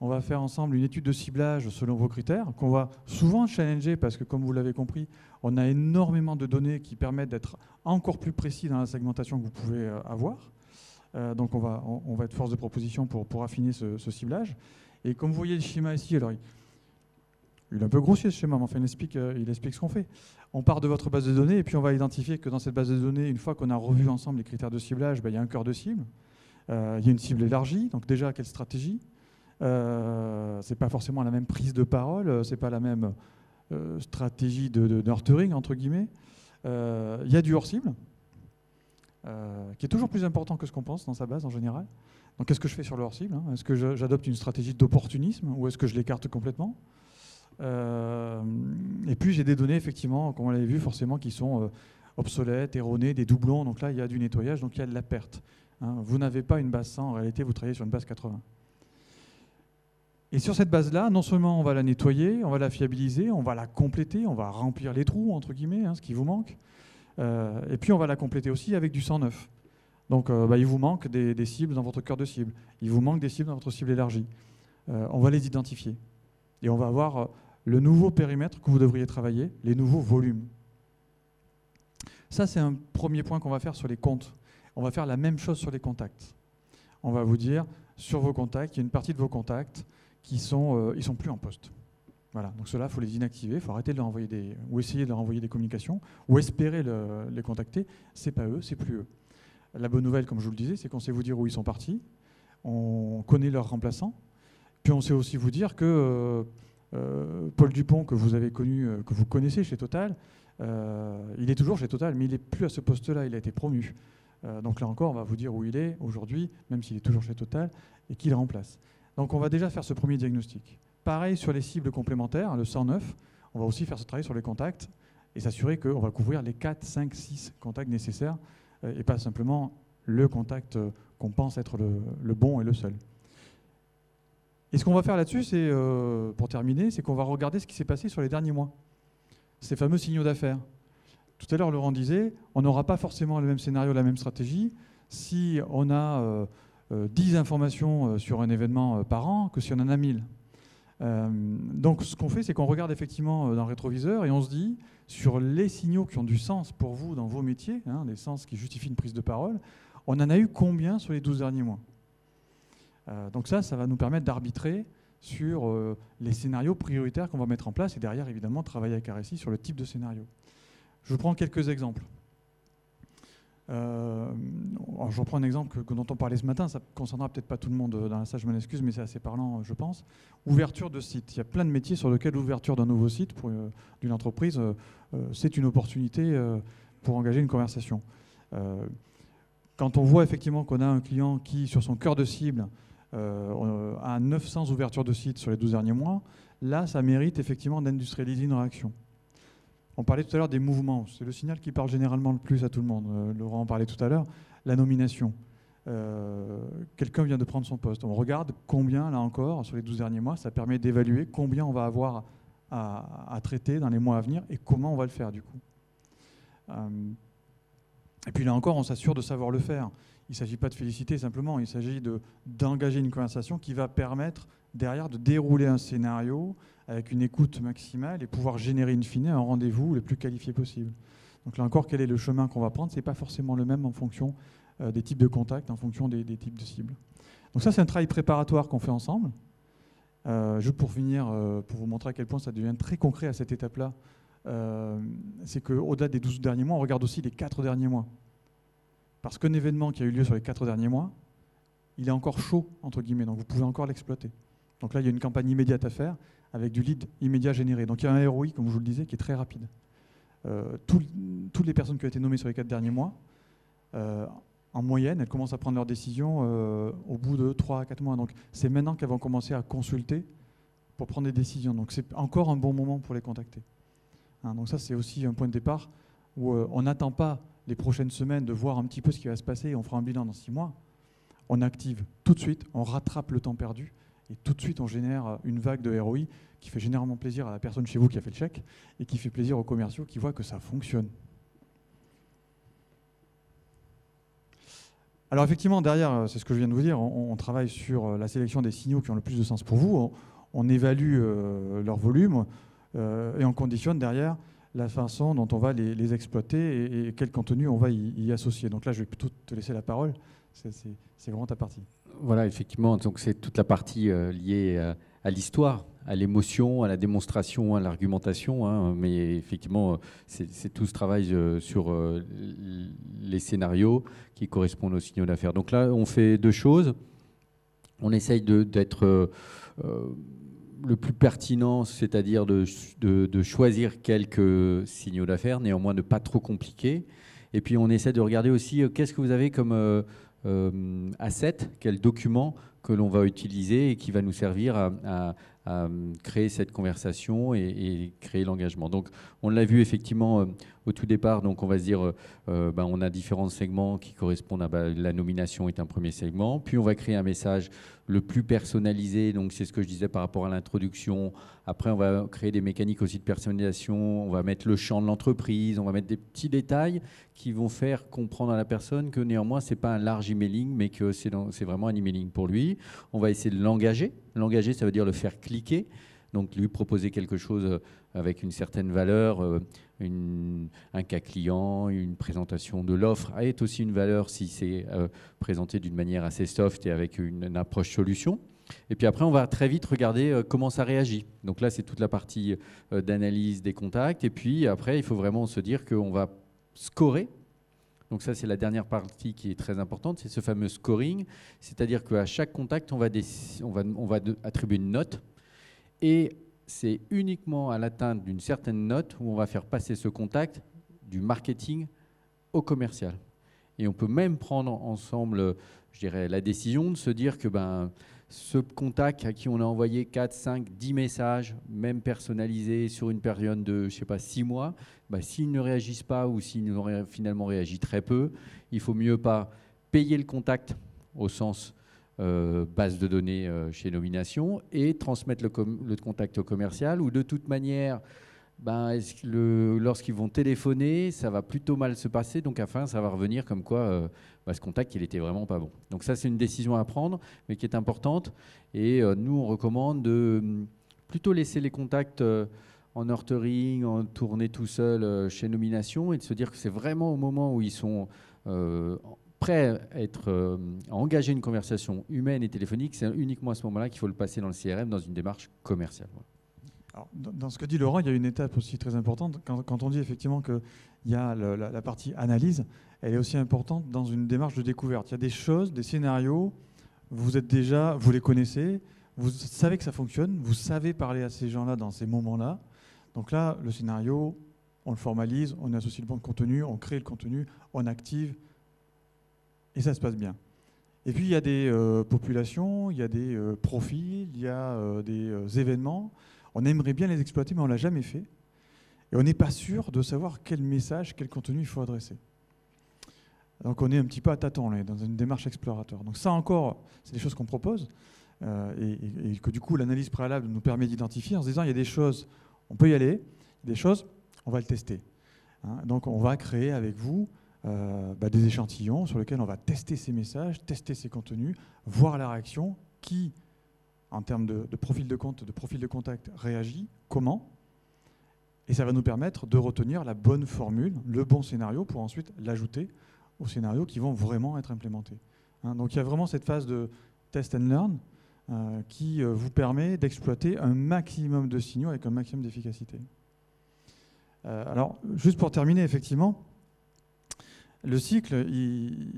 On va faire ensemble une étude de ciblage selon vos critères, qu'on va souvent challenger parce que, comme vous l'avez compris, on a énormément de données qui permettent d'être encore plus précis dans la segmentation que vous pouvez avoir. Donc on va être force de proposition pour affiner ce ciblage. Et comme vous voyez le schéma ici, alors il est un peu grossier ce schéma, mais enfin il explique ce qu'on fait. On part de votre base de données et puis on va identifier que dans cette base de données, une fois qu'on a revu ensemble les critères de ciblage, il y a un cœur de cible, il y a une cible élargie, donc déjà quelle stratégie? C'est pas forcément la même prise de parole, c'est pas la même stratégie de nurturing entre guillemets. Il y a du hors-cible, qui est toujours plus important que ce qu'on pense dans sa base en général. Donc qu'est-ce que je fais sur le hors-cible, hein? Est-ce que j'adopte une stratégie d'opportunisme ou est-ce que je l'écarte complètement? Et puis j'ai des données effectivement, comme on l'avait vu forcément, qui sont obsolètes, erronées, des doublons, donc là il y a du nettoyage, donc il y a de la perte. Hein. Vous n'avez pas une base 100, en réalité vous travaillez sur une base 80. Et sur cette base-là, non seulement on va la nettoyer, on va la fiabiliser, on va la compléter, on va remplir les trous, entre guillemets, hein, ce qui vous manque, et puis on va la compléter aussi avec du 109. Donc il vous manque des cibles dans votre cœur de cible, il vous manque des cibles dans votre cible élargie. On va les identifier. Et on va avoir le nouveau périmètre que vous devriez travailler, les nouveaux volumes. Ça, c'est un premier point qu'on va faire sur les comptes. On va faire la même chose sur les contacts. On va vous dire, sur vos contacts, il y a une partie de vos contacts qui sont plus en poste. Voilà, donc ceux-là, il faut les inactiver, il faut arrêter de leur envoyer ou essayer de leur envoyer des communications, ou espérer les contacter. C'est pas eux, c'est plus eux. La bonne nouvelle, comme je vous le disais, c'est qu'on sait vous dire où ils sont partis, on connaît leurs remplaçants, puis on sait aussi vous dire que Paul Dupont, que vous avez connu, que vous connaissez chez Total, il est toujours chez Total, mais il n'est plus à ce poste-là, il a été promu. Donc là encore, on va vous dire où il est aujourd'hui, même s'il est toujours chez Total, et qui le remplace. Donc on va déjà faire ce premier diagnostic. Pareil sur les cibles complémentaires, le 109, on va aussi faire ce travail sur les contacts et s'assurer qu'on va couvrir les 4, 5, 6 contacts nécessaires et pas simplement le contact qu'on pense être le bon et le seul. Et ce qu'on va faire là-dessus, c'est, pour terminer, c'est qu'on va regarder ce qui s'est passé sur les derniers mois. Ces fameux signaux d'affaires. Tout à l'heure, Laurent disait, on n'aura pas forcément le même scénario, la même stratégie, si on a 10 informations sur un événement par an que si on en a 1000. Donc ce qu'on fait, c'est qu'on regarde effectivement dans le rétroviseur et on se dit, sur les signaux qui ont du sens pour vous dans vos métiers, hein, des sens qui justifient une prise de parole, on en a eu combien sur les 12 derniers mois? Donc ça va nous permettre d'arbitrer sur les scénarios prioritaires qu'on va mettre en place et derrière, évidemment, travailler avec RSI sur le type de scénario. Je prends quelques exemples. Alors je reprends un exemple dont on parlait ce matin, ça ne concernera peut-être pas tout le monde dans la salle, je m'en excuse, mais c'est assez parlant, je pense. Ouverture de site. Il y a plein de métiers sur lesquels l'ouverture d'un nouveau site d'une entreprise, c'est une opportunité pour engager une conversation. Quand on voit effectivement qu'on a un client qui, sur son cœur de cible, a 900 ouvertures de site sur les 12 derniers mois, là, ça mérite effectivement d'industrialiser une réaction. On parlait tout à l'heure des mouvements. C'est le signal qui parle généralement le plus à tout le monde. Laurent en parlait tout à l'heure. La nomination. Quelqu'un vient de prendre son poste. On regarde combien, là encore, sur les 12 derniers mois, ça permet d'évaluer combien on va avoir à traiter dans les mois à venir et comment on va le faire, du coup. Et puis là encore, on s'assure de savoir le faire. Il ne s'agit pas de féliciter simplement, il s'agit d'engager une conversation qui va permettre derrière de dérouler un scénario avec une écoute maximale et pouvoir générer in fine un rendez-vous le plus qualifié possible. Donc là encore, quel est le chemin qu'on va prendre? Ce n'est pas forcément le même en fonction des types de contacts, en fonction des types de cibles. Donc ça, c'est un travail préparatoire qu'on fait ensemble. Juste pour finir, pour vous montrer à quel point ça devient très concret à cette étape-là, c'est qu'au-delà des 12 derniers mois, on regarde aussi les 4 derniers mois. Parce qu'un événement qui a eu lieu sur les 4 derniers mois, il est encore chaud, entre guillemets, donc vous pouvez encore l'exploiter. Donc là, il y a une campagne immédiate à faire avec du lead immédiat généré. Donc il y a un ROI, comme je vous le disais, qui est très rapide. Toutes les personnes qui ont été nommées sur les 4 derniers mois, en moyenne, elles commencent à prendre leurs décisions au bout de 3 à 4 mois. Donc c'est maintenant qu'elles vont commencer à consulter pour prendre des décisions. Donc c'est encore un bon moment pour les contacter. Donc ça, c'est aussi un point de départ où on n'attend pas les prochaines semaines de voir un petit peu ce qui va se passer et on fera un bilan dans 6 mois. On active tout de suite, on rattrape le temps perdu et tout de suite on génère une vague de ROI qui fait généralement plaisir à la personne chez vous qui a fait le chèque et qui fait plaisir aux commerciaux qui voient que ça fonctionne. Alors effectivement, derrière, c'est ce que je viens de vous dire, on travaille sur la sélection des signaux qui ont le plus de sens pour vous, on évalue leur volume et on conditionne derrière la façon dont on va les exploiter et quel contenu on va y associer. Donc là, je vais plutôt te laisser la parole. C'est vraiment ta partie. Voilà, effectivement. Donc c'est toute la partie liée à l'histoire, à l'émotion, à la démonstration, à l'argumentation. Hein, mais effectivement, c'est tout ce travail sur les scénarios qui correspondent aux signaux d'affaires. Donc là, on fait 2 choses. On essaye d'être le plus pertinent, c'est-à-dire de choisir quelques signaux d'affaires, néanmoins ne pas trop compliquer. Et puis on essaie de regarder aussi qu'est-ce que vous avez comme asset, quel document que l'on va utiliser et qui va nous servir à créer cette conversation et créer l'engagement. Donc on l'a vu effectivement au tout départ, donc on va se dire on a différents segments qui correspondent à la nomination est un premier segment, puis on va créer un message le plus personnalisé, donc c'est ce que je disais par rapport à l'introduction. Après on va créer des mécaniques aussi de personnalisation, on va mettre le champ de l'entreprise, on va mettre des petits détails qui vont faire comprendre à la personne que néanmoins c'est pas un large emailing mais que c'est vraiment un emailing pour lui. On va essayer de l'engager. L'engager, ça veut dire le faire cliquer, donc lui proposer quelque chose avec une certaine valeur, un cas client, une présentation de l'offre est aussi une valeur si c'est présenté d'une manière assez soft et avec une approche solution. Et puis après, on va très vite regarder comment ça réagit. Donc là, c'est toute la partie d'analyse des contacts. Et puis après, il faut vraiment se dire qu'on va scorer Donc ça, c'est la dernière partie qui est très importante, c'est ce fameux scoring. C'est-à-dire qu'à chaque contact, on va attribuer une note. Et c'est uniquement à l'atteinte d'une certaine note où on va faire passer ce contact du marketing au commercial. Et on peut même prendre ensemble, je dirais, la décision de se dire que ce contact à qui on a envoyé 4, 5, 10 messages, même personnalisés sur une période de, je sais pas, 6 mois, s'ils ne réagissent pas ou s'ils n'ont finalement réagi très peu, il faut mieux pas payer le contact au sens base de données chez Nomination et transmettre le contact au commercial, ou de toute manière, lorsqu'ils vont téléphoner, ça va plutôt mal se passer, donc à la fin, ça va revenir comme quoi ce contact, il était vraiment pas bon. Donc ça, c'est une décision à prendre, mais qui est importante. Et nous, on recommande de plutôt laisser les contacts en nurturing, en tournée tout seul chez Nomination, et de se dire que c'est vraiment au moment où ils sont prêts à engager une conversation humaine et téléphonique, c'est uniquement à ce moment-là qu'il faut le passer dans le CRM, dans une démarche commerciale. Voilà. Alors, dans ce que dit Laurent, il y a une étape aussi très importante. Quand on dit effectivement qu'il y a la partie analyse, elle est aussi importante dans une démarche de découverte. Il y a des choses, des scénarios, vous les connaissez, vous savez que ça fonctionne, vous savez parler à ces gens-là dans ces moments-là. Donc là, le scénario, on le formalise, on associe le bon contenu, on crée le contenu, on active, et ça se passe bien. Et puis il y a des populations, il y a des profils, il y a des événements. On aimerait bien les exploiter, mais on ne l'a jamais fait. Et on n'est pas sûr de savoir quel message, quel contenu il faut adresser. Donc on est un petit peu à tâtons, là, dans une démarche exploratoire. Donc ça encore, c'est des choses qu'on propose et que du coup l'analyse préalable nous permet d'identifier en se disant il y a des choses, on peut y aller, des choses, on va le tester. Donc on va créer avec vous des échantillons sur lesquels on va tester ces messages, tester ces contenus, voir la réaction, qui en termes de profil de compte, de profil de contact, réagit, comment. Et ça va nous permettre de retenir la bonne formule, le bon scénario, pour ensuite l'ajouter aux scénarios qui vont vraiment être implémentés. Donc il y a vraiment cette phase de test and learn qui vous permet d'exploiter un maximum de signaux avec un maximum d'efficacité. Alors, juste pour terminer, effectivement, le cycle, il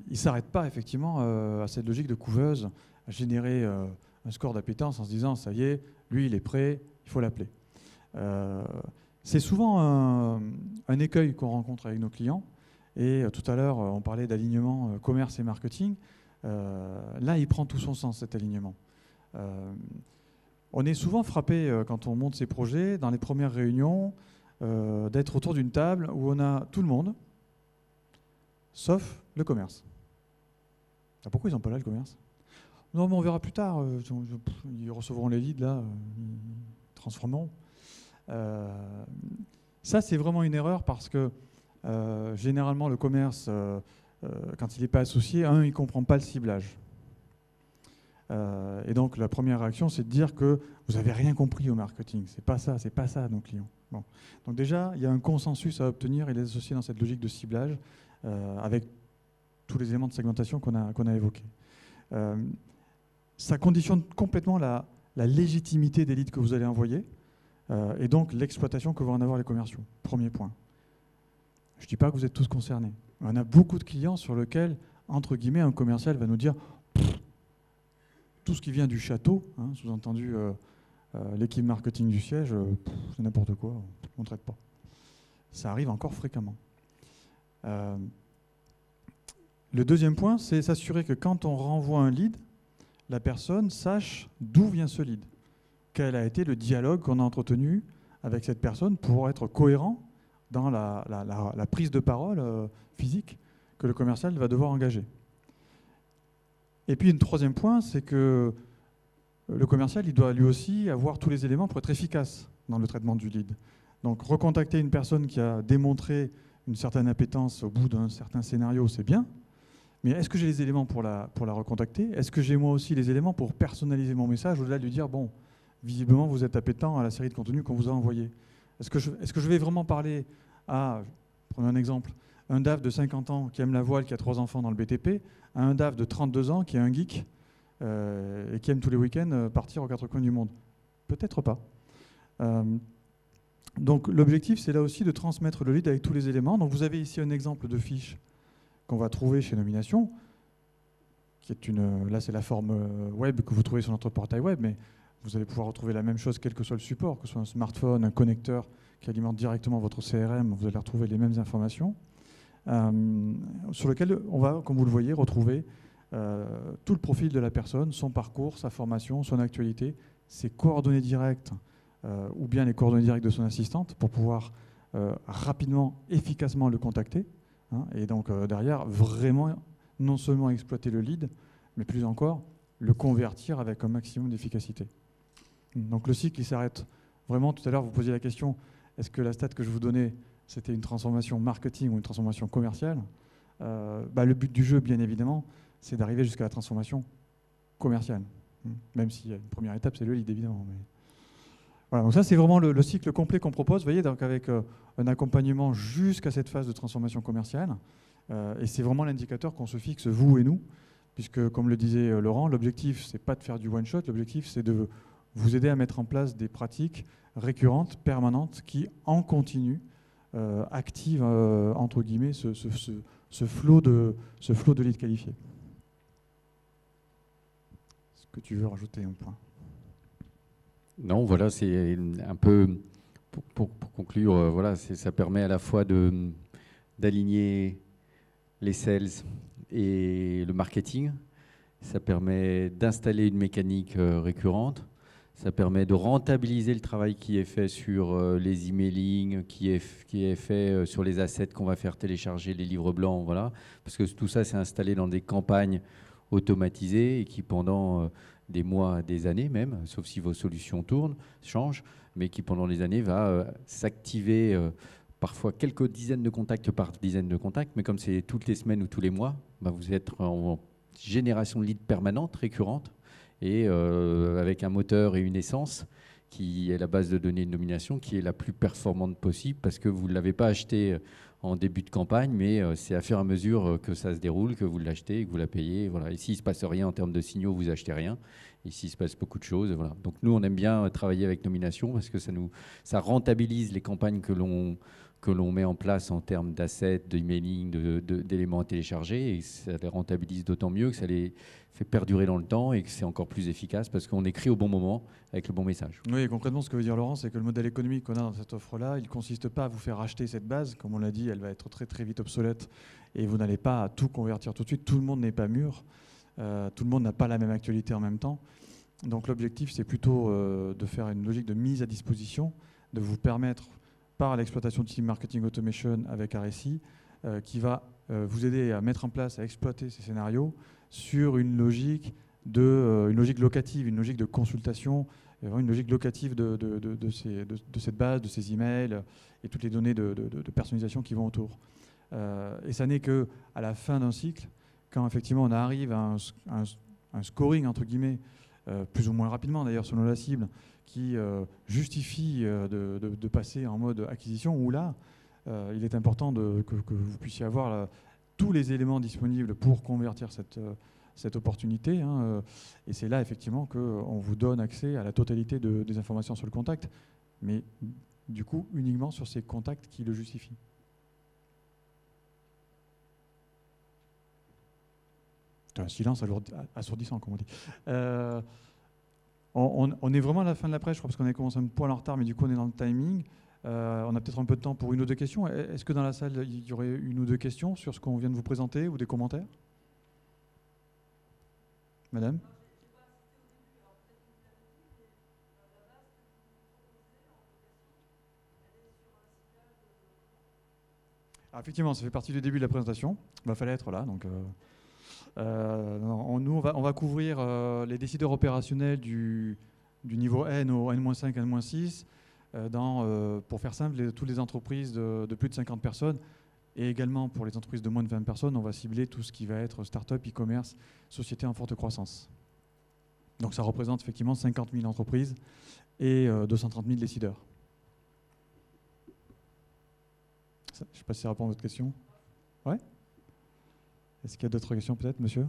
ne s'arrête pas effectivement à cette logique de couveuse, à générer un score d'appétence en se disant ça y est, lui il est prêt, il faut l'appeler. C'est souvent un écueil qu'on rencontre avec nos clients. Et tout à l'heure, on parlait d'alignement commerce et marketing. Là, il prend tout son sens, cet alignement. On est souvent frappé, quand on monte ces projets, dans les premières réunions, d'être autour d'une table où on a tout le monde, sauf le commerce. Pourquoi ils n'ont pas là, le commerce ? Non, mais on verra plus tard. Ils recevront les leads, là, ils transformeront. Ça, c'est vraiment une erreur parce que généralement, le commerce, quand il n'est pas associé, il ne comprend pas le ciblage. Et donc, la première réaction, c'est de dire que vous n'avez rien compris au marketing. C'est pas ça nos clients. Bon. Donc déjà, il y a un consensus à obtenir et les associer dans cette logique de ciblage avec tous les éléments de segmentation qu'on a évoqués. Ça conditionne complètement la légitimité des leads que vous allez envoyer et donc l'exploitation que vont en avoir les commerciaux. Premier point. Je ne dis pas que vous êtes tous concernés. On a beaucoup de clients sur lesquels, entre guillemets, un commercial va nous dire tout ce qui vient du château, sous-entendu l'équipe marketing du siège, c'est n'importe quoi, on ne traite pas. Ça arrive encore fréquemment. Le deuxième point, c'est s'assurer que quand on renvoie un lead, la personne sache d'où vient ce lead. Quel a été le dialogue qu'on a entretenu avec cette personne pour être cohérent dans la prise de parole physique que le commercial va devoir engager. Et puis, un troisième point, c'est que le commercial, il doit lui aussi avoir tous les éléments pour être efficace dans le traitement du lead. Donc, recontacter une personne qui a démontré une certaine appétence au bout d'un certain scénario, c'est bien. Mais est-ce que j'ai les éléments pour la recontacter ? Est-ce que j'ai moi aussi les éléments pour personnaliser mon message au-delà de lui dire, bon, visiblement, vous êtes appétent à la série de contenus qu'on vous a envoyé. Est-ce que je vais vraiment parler à, prenons un exemple, un DAF de 50 ans qui aime la voile, qui a 3 enfants dans le BTP, à un DAF de 32 ans qui est un geek et qui aime tous les week-ends partir aux 4 coins du monde ? Peut-être pas. Donc l'objectif, c'est là aussi de transmettre le lead avec tous les éléments. Donc vous avez ici un exemple de fiche qu'on va trouver chez Nomination, qui est là c'est la forme web que vous trouvez sur notre portail web, mais vous allez pouvoir retrouver la même chose quel que soit le support, que ce soit un smartphone, un connecteur qui alimente directement votre CRM, vous allez retrouver les mêmes informations, sur lequel on va, comme vous le voyez, retrouver tout le profil de la personne, son parcours, sa formation, son actualité, ses coordonnées directes, ou bien les coordonnées directes de son assistante, pour pouvoir rapidement, efficacement le contacter. Hein, et donc derrière, vraiment, non seulement exploiter le lead, mais plus encore, le convertir avec un maximum d'efficacité. Donc le cycle, il s'arrête vraiment. Tout à l'heure, vous posiez la question, est-ce que la stat que je vous donnais, c'était une transformation marketing ou une transformation commerciale? Le but du jeu, bien évidemment, c'est d'arriver jusqu'à la transformation commerciale. Même si une première étape, c'est le lead, évidemment. Mais... Voilà, donc ça, c'est vraiment le cycle complet qu'on propose, vous voyez, donc avec un accompagnement jusqu'à cette phase de transformation commerciale. Et c'est vraiment l'indicateur qu'on se fixe, vous et nous, puisque, comme le disait Laurent, l'objectif, c'est pas de faire du one-shot, l'objectif, c'est de vous aider à mettre en place des pratiques récurrentes, permanentes, qui, en continu, activent, entre guillemets, ce flot de leads qualifiés. Est-ce que tu veux rajouter un point? Non, voilà, c'est un peu, pour conclure, voilà, ça permet à la fois d'aligner les sales et le marketing, ça permet d'installer une mécanique récurrente, ça permet de rentabiliser le travail qui est fait sur les emailing, qui est fait sur les assets qu'on va faire télécharger, les livres blancs, voilà, parce que tout ça c'est installé dans des campagnes automatisées et qui pendant des mois, des années même, sauf si vos solutions changent, mais qui pendant les années va s'activer parfois quelques dizaines de contacts par dizaines de contacts, mais comme c'est toutes les semaines ou tous les mois, vous êtes en génération de leads permanente, récurrente, et avec un moteur et une essence qui est la base de données de nomination qui est la plus performante possible parce que vous ne l'avez pas acheté en début de campagne, mais c'est à fur et à mesure que ça se déroule, que vous l'achetez, que vous la payez. Voilà. Et s'il ne se passe rien en termes de signaux, vous achetez rien. Ici, il se passe beaucoup de choses. Voilà. Donc nous, on aime bien travailler avec nomination parce que ça rentabilise les campagnes que l'on met en place en termes d'assets, d'emailing, d'éléments à télécharger, et ça les rentabilise d'autant mieux que ça les fait perdurer dans le temps et que c'est encore plus efficace parce qu'on écrit au bon moment avec le bon message. Oui, concrètement, ce que veut dire Laurent, c'est que le modèle économique qu'on a dans cette offre-là, il ne consiste pas à vous faire acheter cette base. Comme on l'a dit, elle va être très très vite obsolète et vous n'allez pas à tout convertir tout de suite. Tout le monde n'est pas mûr, tout le monde n'a pas la même actualité en même temps. Donc l'objectif, c'est plutôt de faire une logique de mise à disposition, de vous permettre, par l'exploitation de Team Marketing Automation avec RSI, qui va vous aider à mettre en place, à exploiter ces scénarios sur une logique locative, une logique de consultation, une logique locative de cette base, de ces emails et toutes les données de personnalisation qui vont autour. Et ça n'est qu'à la fin d'un cycle, quand effectivement on arrive à un scoring, entre guillemets, plus ou moins rapidement d'ailleurs selon la cible, qui justifie de passer en mode acquisition, où là, il est important que vous puissiez avoir tous les éléments disponibles pour convertir cette opportunité. Hein, et c'est là, effectivement, qu'on vous donne accès à la totalité des informations sur le contact, mais du coup, uniquement sur ces contacts qui le justifient. C'est un silence assourdissant, comme on dit. On est vraiment à la fin de la presse, je crois, parce qu'on a commencé un poil en retard, mais du coup, on est dans le timing. On a peut-être un peu de temps pour une ou deux questions. Est-ce que dans la salle, il y aurait une ou deux questions sur ce qu'on vient de vous présenter ou des commentaires? Madame? Alors, effectivement, ça fait partie du début de la présentation. Il va falloir être là. Donc, nous, on va couvrir les décideurs opérationnels du niveau N au N-5, N-6, pour faire simple, toutes les entreprises de plus de 50 personnes, et également pour les entreprises de moins de 20 personnes, on va cibler tout ce qui va être start-up, e-commerce, société en forte croissance. Donc ça représente effectivement 50 000 entreprises et 230 000 décideurs. Je ne sais pas si ça répond à votre question. Ouais. Est-ce qu'il y a d'autres questions peut-être, monsieur?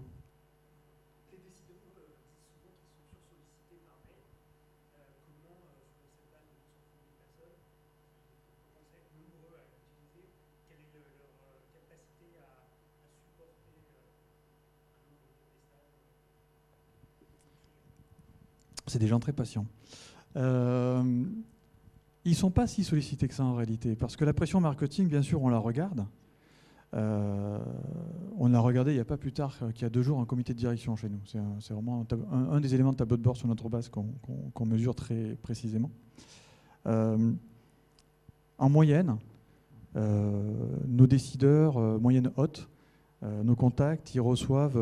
Les décideurs disent souvent qu'ils sont sursollicités par mail. Comment, sur cette base de 230 000 personnes, C'est des gens très patients. Ils ne sont pas si sollicités que ça en réalité, parce que la pression marketing, bien sûr, on la regarde. On l'a regardé il n'y a pas plus tard qu'il y a 2 jours un comité de direction chez nous. C'est vraiment un des éléments de tableau de bord sur notre base qu'on mesure très précisément. En moyenne, nos décideurs, moyenne haute, nos contacts, ils reçoivent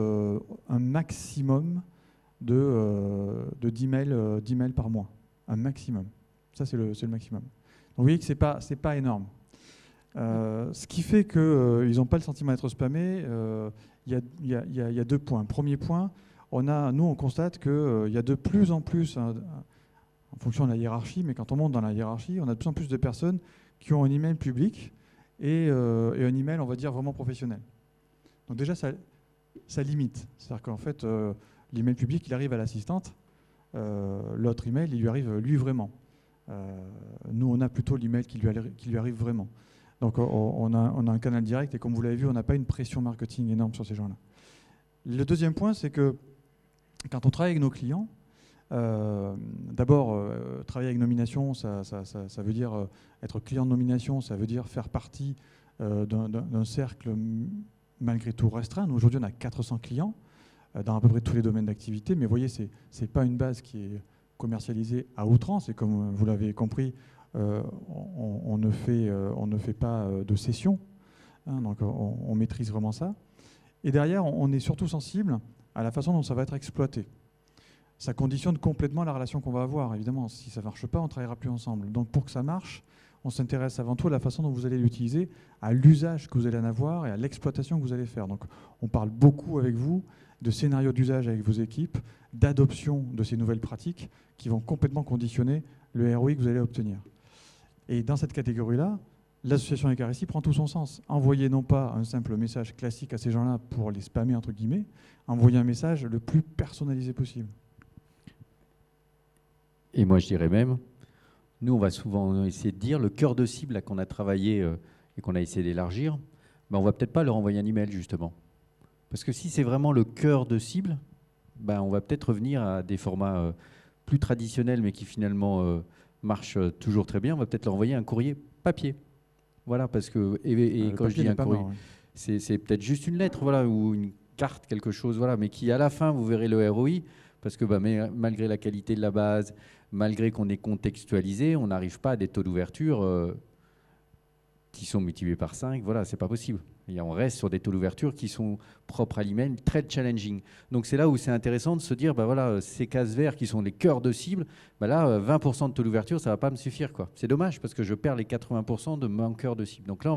un maximum de 10 mails par mois. Un maximum. Ça, c'est le maximum. Donc vous voyez que ce n'est pas énorme. Ce qui fait qu'ils n'ont pas le sentiment d'être spammés, il y a 2 points. Premier point, nous on constate qu'il y a de plus en plus, en fonction de la hiérarchie, mais quand on monte dans la hiérarchie, on a de plus en plus de personnes qui ont un email public et un email, on va dire, vraiment professionnel. Donc déjà, ça limite. C'est-à-dire qu'en fait, l'email public, il arrive à l'assistante, l'autre email, il lui arrive lui vraiment. Nous, on a plutôt l'email qui lui arrive vraiment. Donc on a un canal direct et comme vous l'avez vu, on n'a pas une pression marketing énorme sur ces gens-là. Le deuxième point, c'est que quand on travaille avec nos clients, d'abord, travailler avec nomination, ça veut dire être client de nomination, ça veut dire faire partie d'un cercle malgré tout restreint. Nous, aujourd'hui, on a 400 clients dans à peu près tous les domaines d'activité, mais vous voyez, ce n'est pas une base qui est commercialisée à outrance, et comme vous l'avez compris, on ne fait pas de cession, hein, donc on maîtrise vraiment ça. Et derrière, on est surtout sensible à la façon dont ça va être exploité. Ça conditionne complètement la relation qu'on va avoir. Évidemment, si ça ne marche pas, on ne travaillera plus ensemble. Donc pour que ça marche, on s'intéresse avant tout à la façon dont vous allez l'utiliser, à l'usage que vous allez en avoir et à l'exploitation que vous allez faire. Donc on parle beaucoup avec vous de scénarios d'usage avec vos équipes, d'adoption de ces nouvelles pratiques qui vont complètement conditionner le ROI que vous allez obtenir. Et dans cette catégorie-là, l'association Ecaressi prend tout son sens. Envoyer non pas un simple message classique à ces gens-là pour les spammer, entre guillemets, envoyer un message le plus personnalisé possible. Et moi, je dirais même, nous, on va souvent essayer de dire, le cœur de cible qu'on a travaillé et qu'on a essayé d'élargir, ben, on ne va peut-être pas leur envoyer un email, justement. Parce que si c'est vraiment le cœur de cible, ben, on va peut-être revenir à des formats plus traditionnels, mais qui finalement marchent toujours très bien. On va peut-être leur envoyer un courrier papier. Voilà, parce que, et quand je dis un courrier, c'est peut-être juste une lettre, voilà, ou une carte, quelque chose, voilà, mais qui, à la fin, vous verrez le ROI, parce que malgré la qualité de la base, malgré qu'on est contextualisé, on n'arrive pas à des taux d'ouverture qui sont multipliés par 5. Voilà, c'est pas possible. Et on reste sur des taux d'ouverture qui sont propres à l'email, très challenging. Donc c'est là où c'est intéressant de se dire, bah voilà, ces cases verts qui sont les cœurs de cible, bah là, 20% de taux d'ouverture, ça va pas me suffire, quoi. C'est dommage parce que je perds les 80% de mon cœur de cible. Donc là, on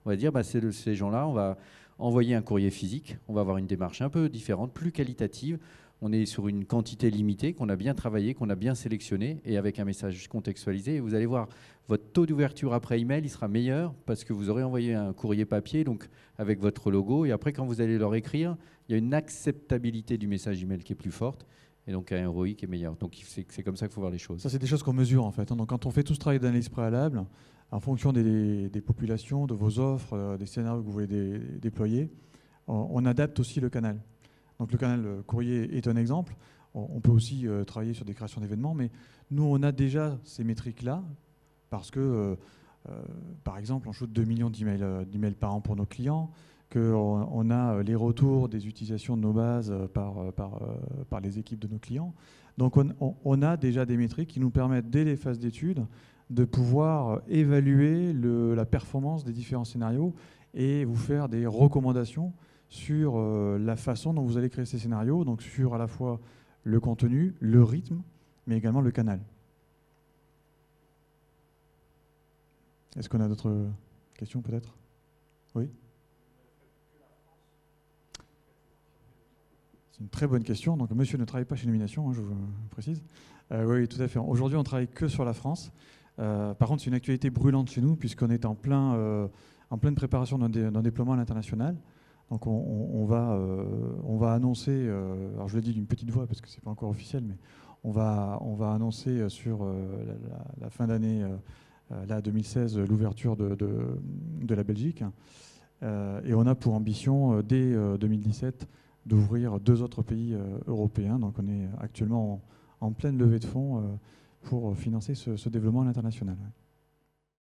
va dire, bah, ces gens-là, on va envoyer un courrier physique, on va avoir une démarche un peu différente, plus qualitative. On est sur une quantité limitée qu'on a bien travaillé, qu'on a bien sélectionné et avec un message contextualisé. Et vous allez voir, votre taux d'ouverture après email, il sera meilleur parce que vous aurez envoyé un courrier papier donc avec votre logo. Et après, quand vous allez leur écrire, il y a une acceptabilité du message email qui est plus forte et donc un ROI qui est meilleur. Donc c'est comme ça qu'il faut voir les choses. Ça, c'est des choses qu'on mesure en fait. Donc quand on fait tout ce travail d'analyse préalable, en fonction des populations, de vos offres, des scénarios que vous voulez déployer, on adapte aussi le canal. Donc le canal courrier est un exemple. On peut aussi travailler sur des créations d'événements, mais nous, on a déjà ces métriques-là parce que, par exemple, on shoot 2 millions d'emails par an pour nos clients, qu'on a les retours des utilisations de nos bases par les équipes de nos clients. Donc on a déjà des métriques qui nous permettent, dès les phases d'études, de pouvoir évaluer la performance des différents scénarios et vous faire des recommandations sur la façon dont vous allez créer ces scénarios, donc sur à la fois le contenu, le rythme, mais également le canal. Est-ce qu'on a d'autres questions peut-être? Oui? C'est une très bonne question. Donc monsieur ne travaille pas chez Nomination, hein, je vous précise. Oui, tout à fait. Aujourd'hui, on ne travaille que sur la France. Par contre, c'est une actualité brûlante chez nous, puisqu'on est en pleine préparation d'un déploiement à l'international. Donc on va annoncer, alors je le dis d'une petite voix parce que ce n'est pas encore officiel, mais on va annoncer sur la fin d'année 2016 l'ouverture de la Belgique. Et on a pour ambition, dès 2017, d'ouvrir 2 autres pays européens. Donc on est actuellement en pleine levée de fonds pour financer ce développement à l'international. Ouais.